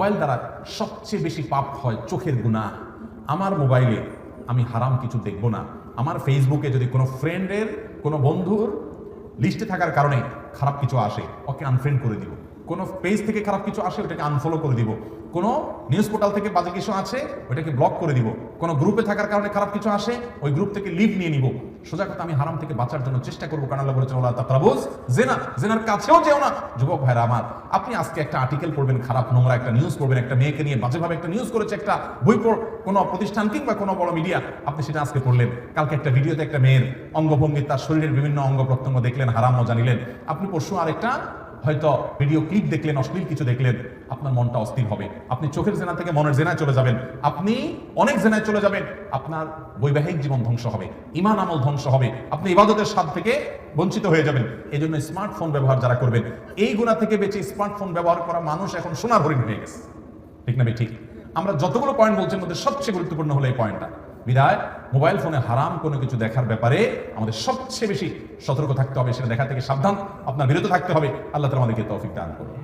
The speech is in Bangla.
মোবাইল দ্বারা সবচেয়ে বেশি পাপ হয় চোখের গুনাহ। আমার মোবাইলে আমি হারাম কিছু দেখব না। আমার ফেসবুকে যদি কোনো ফ্রেন্ডের, কোনো বন্ধুর লিস্টে থাকার কারণে খারাপ কিছু আসে, ওকে আনফ্রেন্ড করে দিব। কোনো পেজ থেকে খারাপ কিছু আসে, ওটাকে আনফলো করে দিব। কোনো নিউজ পোর্টাল থেকে বাজে কিছু আছে, ওটাকে ব্লক করে দিব। কোনো গ্রুপে থাকার কারণে খারাপ কিছু আসে, ওই গ্রুপ থেকে লিভ নিয়ে নিব। সোজা কথা, আমি হারাম থেকে বাঁচার জন্য চেষ্টা করবো। কারণ আল্লাহ বলেছেন, ওয়ালা তাকরাবুজ জিনা, জিনার কাছেও যেও না। যুবক ভাইরা আমার, আপনি আজকে একটা আর্টিকেল পড়বেন, খারাপ নোংরা একটা নিউজ পড়বেন, একটা মেয়েকে নিয়ে বাজেভাবে একটা নিউজ করেছে একটা বই কোনো প্রতিষ্ঠান কিংবা কোনো বড় মিডিয়া, আপনি সেটা আজকে পড়লেন। কালকে একটা ভিডিওতে একটা মেয়ের অঙ্গভঙ্গি, তার শরীরের বিভিন্ন অঙ্গ প্রত্যঙ্গ দেখলেন, হারাম মজা নিলেন। আপনি পরশু আরেকটা হয়তো ভিডিও ক্লিপ দেখলেন, অশ্লীল কিছু দেখলেন, আপনার মনটা অস্থির হবে। আপনি চোখের জেনা থেকে মনের জেনায় চলে যাবেন, আপনি অনেক জেনায় চলে যাবেন। আপনার বৈবাহিক জীবন ধ্বংস হবে, ঈমান আমল ধ্বংস হবে, আপনি ইবাদতের স্বাদ থেকে বঞ্চিত হয়ে যাবেন। এই জন্য স্মার্টফোন ব্যবহার যারা করবেন, এই গুণা থেকে বেঁচে স্মার্টফোন ব্যবহার করা মানুষ এখন সোনার হরিণ হয়ে গেছে। ঠিক না? ঠিক। আমরা যতগুলো পয়েন্ট বলছি, মধ্যে সবচেয়ে গুরুত্বপূর্ণ হলো এই পয়েন্টটা। বিধায় মোবাইল ফোনে হারাম কোনো কিছু দেখার ব্যাপারে আমাদের সবচেয়ে বেশি সতর্ক থাকতে হবে। সেটা দেখা থেকে সাবধান, আপনার বিরত থাকতে হবে। আল্লাহ তাআলা আমাদেরকে তৌফিক দান করুন।